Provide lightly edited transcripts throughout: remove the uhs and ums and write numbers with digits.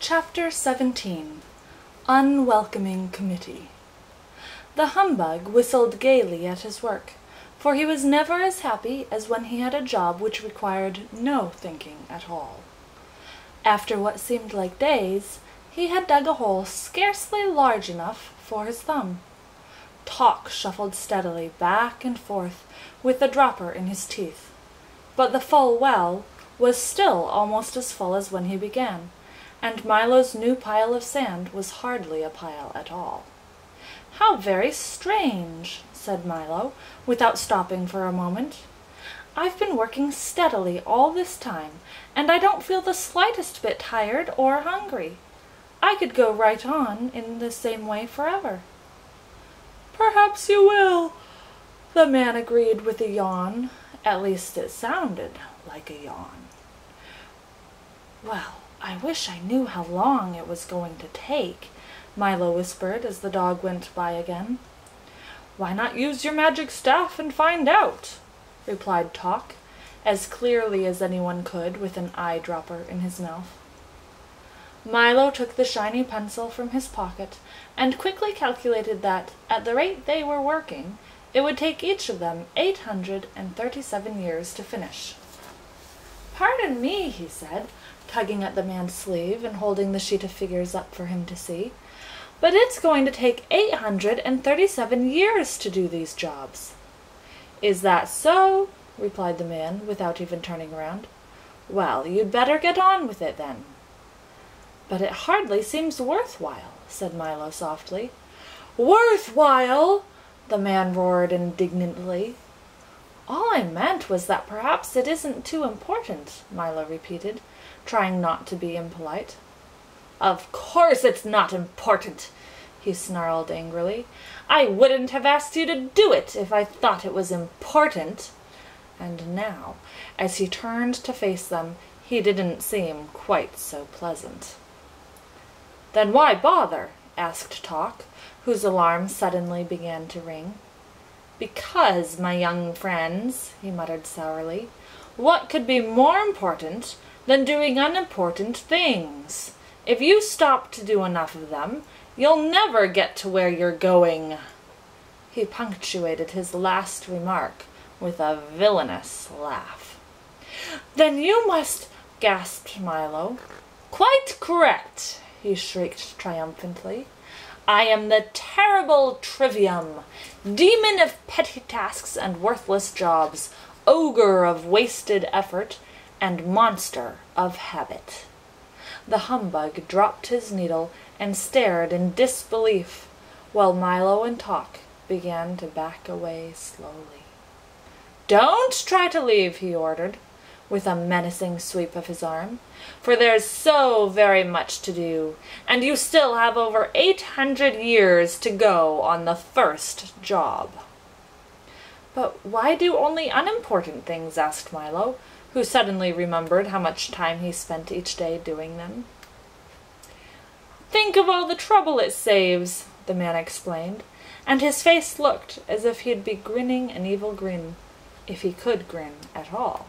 Chapter 17 Unwelcoming Committee. The humbug whistled gaily at his work, for he was never as happy as when he had a job which required no thinking at all. After what seemed like days, he had dug a hole scarcely large enough for his thumb. Talk shuffled steadily back and forth with the dropper in his teeth, but the full well was still almost as full as when he began, and Milo's new pile of sand was hardly a pile at all. "How very strange," said Milo, without stopping for a moment. "I've been working steadily all this time, and I don't feel the slightest bit tired or hungry. I could go right on in the same way forever." "Perhaps you will," the man agreed with a yawn. At least it sounded like a yawn. "Well, I wish I knew how long it was going to take," Milo whispered as the dog went by again. "Why not use your magic staff and find out?" replied Talk, as clearly as anyone could with an eyedropper in his mouth. Milo took the shiny pencil from his pocket and quickly calculated that, at the rate they were working, it would take each of them 837 years to finish. "Pardon me," he said, tugging at the man's sleeve and holding the sheet of figures up for him to see, "but it's going to take 837 years to do these jobs." "Is that so?" replied the man, without even turning around. "Well, you'd better get on with it, then." "But it hardly seems worthwhile," said Milo softly. "Worthwhile!" the man roared indignantly. "All I meant was that perhaps it isn't too important," Milo repeated, trying not to be impolite. "Of course it's not important," he snarled angrily. "I wouldn't have asked you to do it if I thought it was important." And now, as he turned to face them, he didn't seem quite so pleasant. "Then why bother?" asked Talk, whose alarm suddenly began to ring. "Because, my young friends," he muttered sourly, "what could be more important than doing unimportant things? If you stop to do enough of them, you'll never get to where you're going." He punctuated his last remark with a villainous laugh. "Then you must—" gasped Milo. "Quite correct," he shrieked triumphantly. "I am the terrible Trivium, demon of petty tasks and worthless jobs, ogre of wasted effort, and monster of habit." The humbug dropped his needle and stared in disbelief, while Milo and Talk began to back away slowly. "Don't try to leave," he ordered, with a menacing sweep of his arm, "for there's so very much to do, and you still have over 800 years to go on the first job." "But why do only unimportant things?" asked Milo, who suddenly remembered how much time he spent each day doing them. "Think of all the trouble it saves," the man explained, and his face looked as if he'd be grinning an evil grin, if he could grin at all.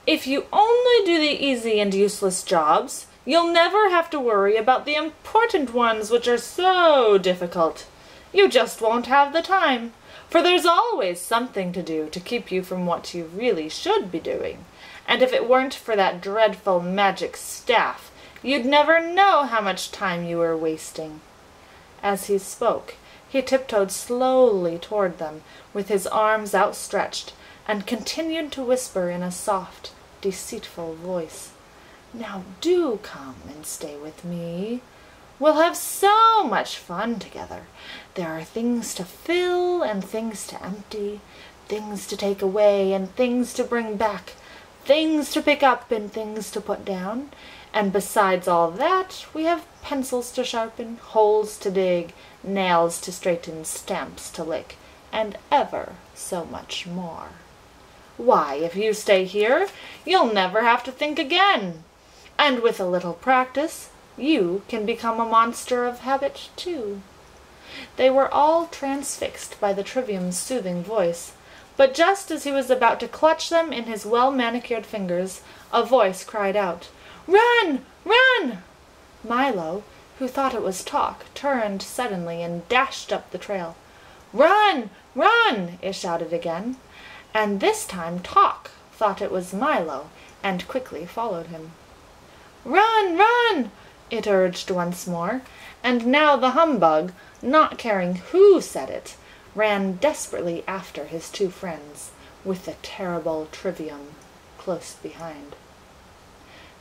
"If you only do the easy and useless jobs, you'll never have to worry about the important ones which are so difficult. You just won't have the time, for there's always something to do to keep you from what you really should be doing, and if it weren't for that dreadful magic staff, you'd never know how much time you were wasting." As he spoke, he tiptoed slowly toward them, with his arms outstretched, and continued to whisper in a soft, deceitful voice, "Now do come and stay with me. We'll have so much fun together. There are things to fill and things to empty, things to take away and things to bring back, things to pick up and things to put down, and besides all that, we have pencils to sharpen, holes to dig, nails to straighten, stamps to lick, and ever so much more. Why, if you stay here, you'll never have to think again. And with a little practice, you can become a monster of habit, too." They were all transfixed by the Trivium's soothing voice, But just as he was about to clutch them in his well-manicured fingers, a voice cried out, "Run! Run!" Milo, who thought it was Talk, turned suddenly and dashed up the trail. "Run! Run!" it shouted again, and this time Talk thought it was Milo and quickly followed him. "Run! Run!" it urged once more, and now the humbug, not caring who said it, ran desperately after his two friends, with the terrible Trivium close behind.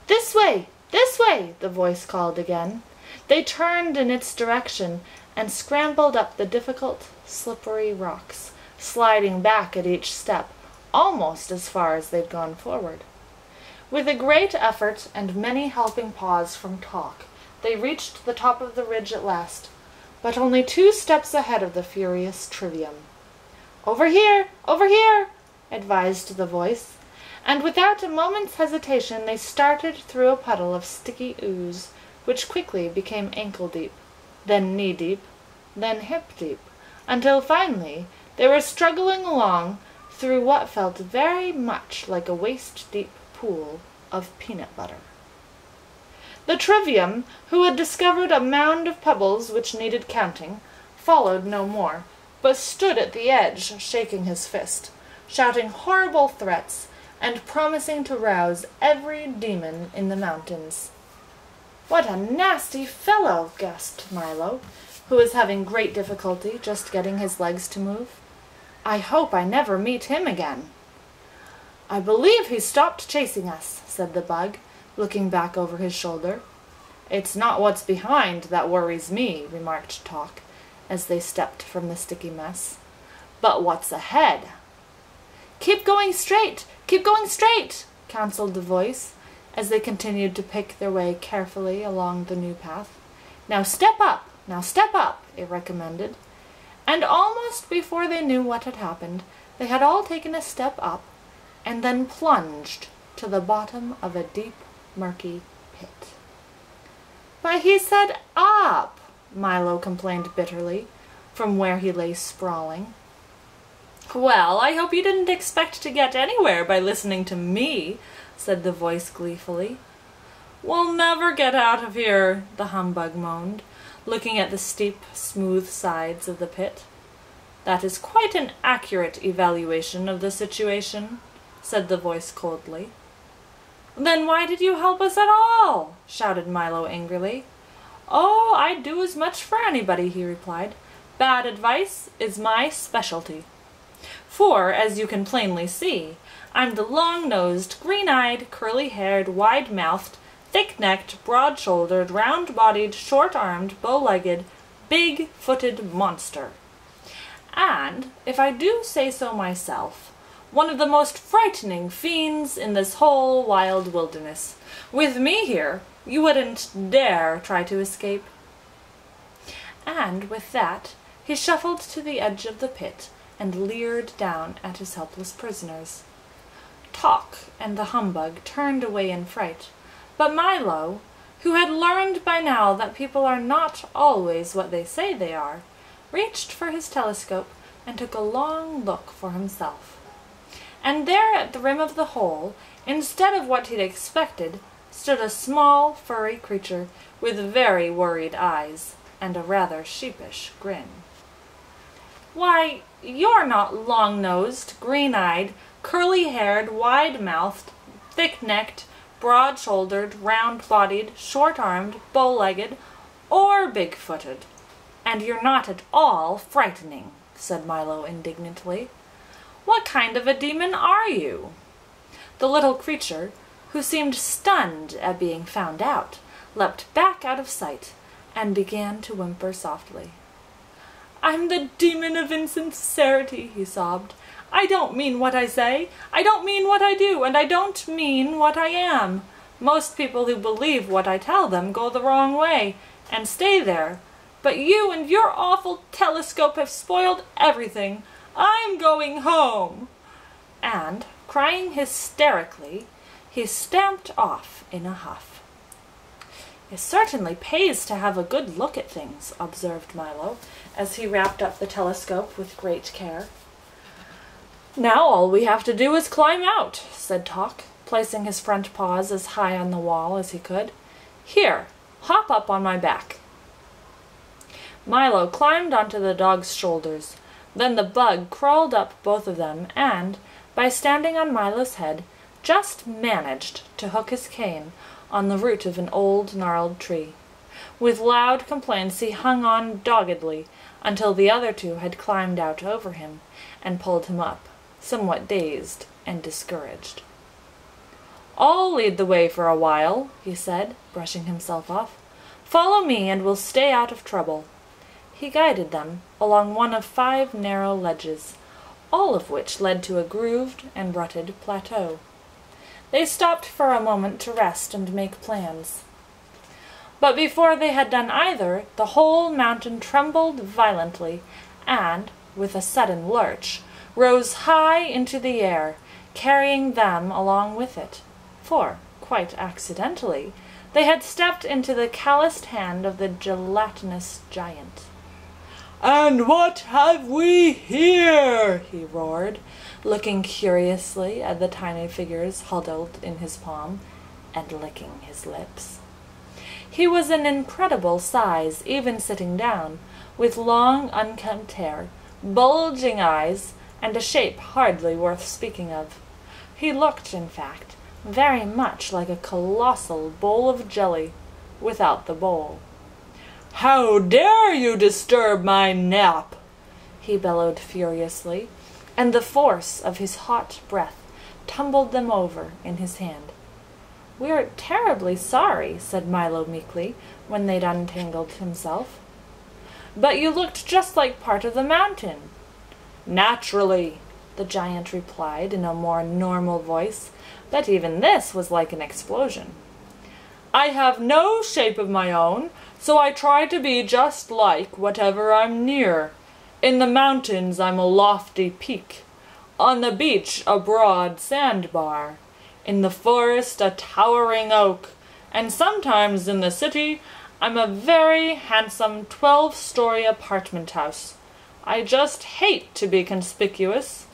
"This way! This way!" the voice called again. They turned in its direction and scrambled up the difficult, slippery rocks, sliding back at each step, almost as far as they'd gone forward. With a great effort and many helping paws from Talk, they reached the top of the ridge at last, but only 2 steps ahead of the furious Trivium. "Over here! Over here!" advised the voice, and without a moment's hesitation they started through a puddle of sticky ooze, which quickly became ankle-deep, then knee-deep, then hip-deep, until finally they were struggling along through what felt very much like a waist-deep pool of peanut butter. The Trivium, who had discovered a mound of pebbles which needed counting, followed no more, but stood at the edge, shaking his fist, shouting horrible threats, and promising to rouse every demon in the mountains. "What a nasty fellow!" gasped Milo, who was having great difficulty just getting his legs to move. "I hope I never meet him again." "I believe he stopped chasing us," said the bug, looking back over his shoulder. "It's not what's behind that worries me," remarked Talk, as they stepped from the sticky mess, "but what's ahead." "Keep going straight! Keep going straight!" counseled the voice, as they continued to pick their way carefully along the new path. "Now step up! Now step up!" it recommended. And almost before they knew what had happened, they had all taken a step up, and then plunged to the bottom of a deep, murky pit. "But he said up!" Milo complained bitterly, from where he lay sprawling. "Well, I hope you didn't expect to get anywhere by listening to me," said the voice gleefully. "We'll never get out of here," the humbug moaned, looking at the steep, smooth sides of the pit. "That is quite an accurate evaluation of the situation," said the voice coldly. "Then why did you help us at all?" shouted Milo angrily. "Oh, I'd do as much for anybody," he replied. "Bad advice is my specialty. For, as you can plainly see, I'm the long-nosed, green-eyed, curly-haired, wide-mouthed, thick-necked, broad-shouldered, round-bodied, short-armed, bow-legged, big-footed monster. And, if I do say so myself, one of the most frightening fiends in this whole wild wilderness. With me here, you wouldn't dare try to escape." And with that, he shuffled to the edge of the pit and leered down at his helpless prisoners. Talk and the humbug turned away in fright, but Milo, who had learned by now that people are not always what they say they are, reached for his telescope and took a long look for himself. And there at the rim of the hole, instead of what he'd expected, stood a small, furry creature with very worried eyes and a rather sheepish grin. "Why, you're not long-nosed, green-eyed, curly-haired, wide-mouthed, thick-necked, broad-shouldered, round-bodied, short-armed, bow-legged, or big-footed. And you're not at all frightening," said Milo indignantly. "What kind of a demon are you?" The little creature, who seemed stunned at being found out, leapt back out of sight and began to whimper softly. "I'm the demon of insincerity," he sobbed. "I don't mean what I say, I don't mean what I do, and I don't mean what I am. Most people who believe what I tell them go the wrong way, and stay there. But you and your awful telescope have spoiled everything. I'm going home." And, crying hysterically, he stamped off in a huff. "It certainly pays to have a good look at things," observed Milo, as he wrapped up the telescope with great care. Now all we have to do is climb out, said Tock, placing his front paws as high on the wall as he could. Here, hop up on my back. Milo climbed onto the dog's shoulders. Then the bug crawled up both of them and, by standing on Milo's head, just managed to hook his cane on the root of an old gnarled tree. With loud complaints he hung on doggedly until the other two had climbed out over him and pulled him up, somewhat dazed and discouraged. "I'll lead the way for a while," he said, brushing himself off. "Follow me and we'll stay out of trouble." He guided them along one of 5 narrow ledges, all of which led to a grooved and rutted plateau. They stopped for a moment to rest and make plans. But before they had done either, the whole mountain trembled violently and, with a sudden lurch, rose high into the air, carrying them along with it, for, quite accidentally, they had stepped into the calloused hand of the gelatinous giant. "And what have we here?" he roared, looking curiously at the tiny figures huddled in his palm, and licking his lips. He was an incredible size, even sitting down, with long, unkempt hair, bulging eyes, and a shape hardly worth speaking of. He looked, in fact, very much like a colossal bowl of jelly, without the bowl. "How dare you disturb my nap?" he bellowed furiously, and the force of his hot breath tumbled them over in his hand. "We're terribly sorry," said Milo meekly, when they'd untangled himself. "But you looked just like part of the mountain." "Naturally," the giant replied in a more normal voice, but even this was like an explosion. "I have no shape of my own, so I try to be just like whatever I'm near. In the mountains I'm a lofty peak, on the beach a broad sandbar, in the forest a towering oak, and sometimes in the city I'm a very handsome 12-story apartment house. I just hate to be conspicuous.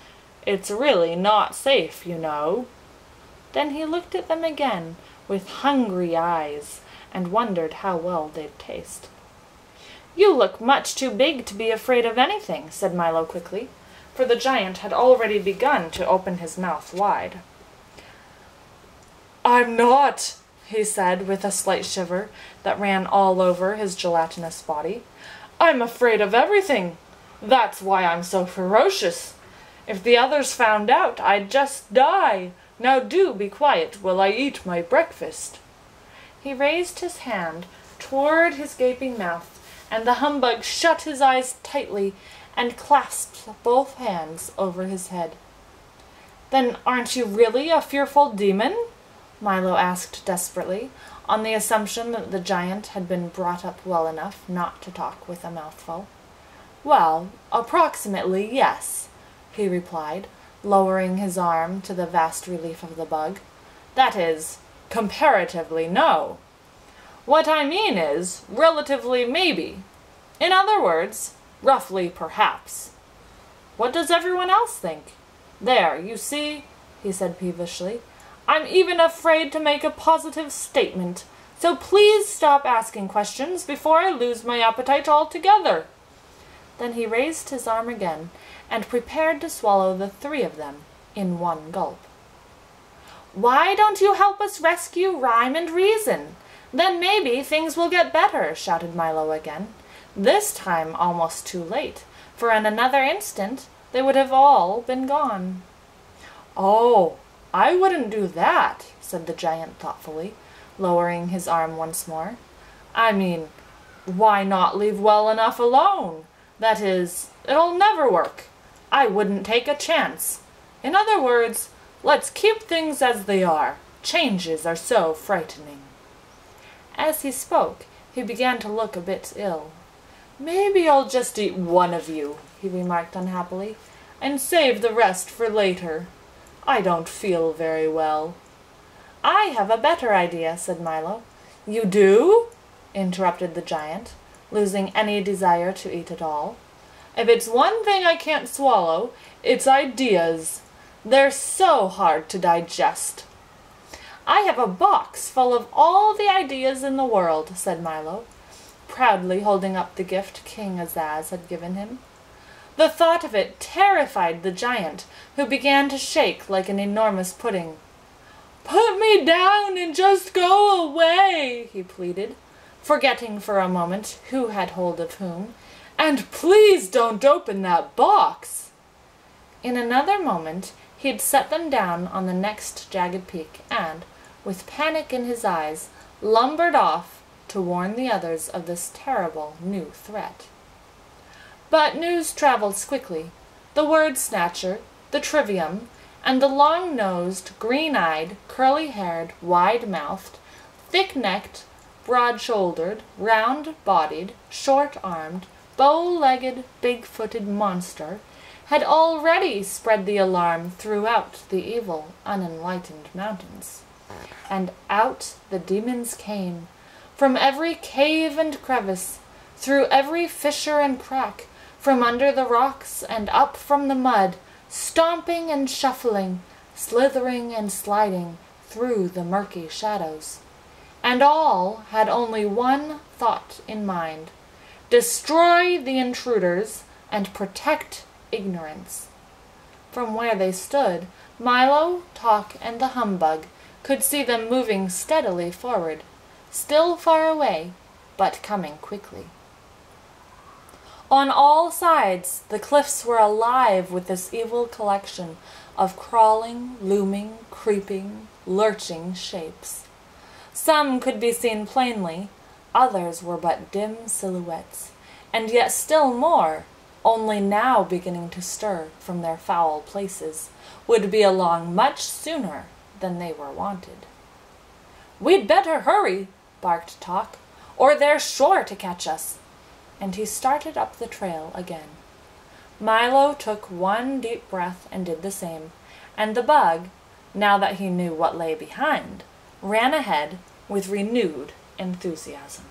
It's really not safe, you know." Then he looked at them again with hungry eyes and wondered how well they'd taste. "You look much too big to be afraid of anything," said Milo quickly, for the giant had already begun to open his mouth wide. "I'm not," he said with a slight shiver that ran all over his gelatinous body. "I'm afraid of everything. That's why I'm so ferocious. If the others found out, I'd just die. Now do be quiet while I eat my breakfast." He raised his hand toward his gaping mouth, and the humbug shut his eyes tightly and clasped both hands over his head. "Then aren't you really a fearful demon?" Milo asked desperately, on the assumption that the giant had been brought up well enough not to talk with a mouthful. "Well, approximately, yes," he replied, lowering his arm to the vast relief of the bug. "That is, comparatively, no. What I mean is, relatively, maybe. In other words, roughly, perhaps. What does everyone else think? There, you see," he said peevishly, "I'm even afraid to make a positive statement, so please stop asking questions before I lose my appetite altogether." Then he raised his arm again and prepared to swallow the 3 of them in one gulp. "Why don't you help us rescue Rhyme and Reason? Then maybe things will get better," shouted Milo again, this time almost too late, for in another instant they would have all been gone. "Oh, I wouldn't do that," said the giant thoughtfully, lowering his arm once more. "I mean, why not leave well enough alone? That is, it'll never work. I wouldn't take a chance. In other words, let's keep things as they are. Changes are so frightening." As he spoke, he began to look a bit ill. "Maybe I'll just eat one of you," he remarked unhappily, "and save the rest for later. I don't feel very well." "I have a better idea," said Milo. "You do?" interrupted the giant, losing any desire to eat at all. If it's one thing I can't swallow, it's ideas. They're so hard to digest." "I have a box full of all the ideas in the world," said Milo, proudly holding up the gift King Azaz had given him. The thought of it terrified the giant, who began to shake like an enormous pudding. "Put me down and just go away," he pleaded, forgetting for a moment who had hold of whom. "And please don't open that box." In another moment he'd set them down on the next jagged peak and, with panic in his eyes, lumbered off to warn the others of this terrible new threat. But news travels quickly. The word snatcher, the trivium, and the long-nosed, green-eyed, curly-haired, wide-mouthed, thick-necked, broad-shouldered, round-bodied, short-armed, bow-legged, big-footed monster had already spread the alarm throughout the evil, unenlightened mountains. And out the demons came, from every cave and crevice, through every fissure and crack, from under the rocks and up from the mud, stomping and shuffling, slithering and sliding through the murky shadows. And all had only one thought in mind: destroy the intruders and protect ignorance. From where they stood, Milo, Talk, and the humbug could see them moving steadily forward, still far away, but coming quickly. On all sides the cliffs were alive with this evil collection of crawling, looming, creeping, lurching shapes. Some could be seen plainly, others were but dim silhouettes, and yet still more, only now beginning to stir from their foul places, would be along much sooner than they were wanted. "We'd better hurry," barked Talk, "or they're sure to catch us." And he started up the trail again. Milo took one deep breath and did the same, and the bug, now that he knew what lay behind, ran ahead with renewed enthusiasm.